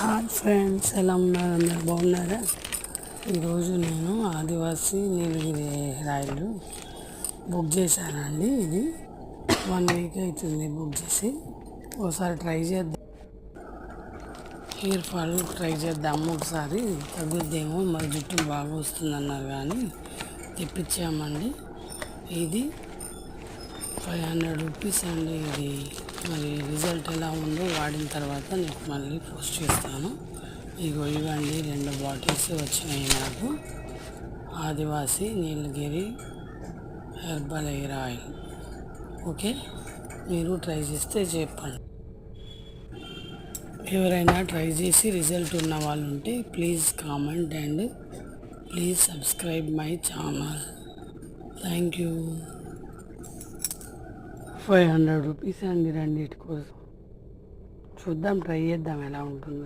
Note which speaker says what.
Speaker 1: Hi friends, ఎలా ఉన్నారు? అందరు బాగున్నారా? ఈరోజు నేను ఆదివాసి నీలగిరి హెయిర్ ఆయిల్ బుక్ చేశానండి. ఇది 1 వీక్ అవుతుంది బుక్ చేసి. ఒకసారి ట్రై చేద్దాం, హెయిర్ ఫాల్ ట్రై చేద్దాము. ఒకసారి తగ్గుద్దేమో, మరి జుట్టు బాగా వస్తుందన్నారు కానీ తెప్పించామండి. ఇది 500 రూపీస్ అండి. ఇది మరి రిజల్ట్ ఎలా ఉందో వాడిన తర్వాత నేను మళ్ళీ పోస్ట్ చేస్తాను. ఇవ్వండి 2 బాటిల్స్ వచ్చినాయి నాకు. ఆదివాసి నీలగిరి హెర్బల్ హెయిర్ ఆయిల్. ఓకే, మీరు ట్రై చేస్తే చెప్పండి. ఎవరైనా ట్రై చేసి రిజల్ట్ ఉన్న వాళ్ళు ఉంటే please comment and please subscribe my channel. Thank you. 500 rupees అండి రెండింటి కోసం. చూద్దాం, ట్రై చేద్దాం ఎలా ఉంటుందో.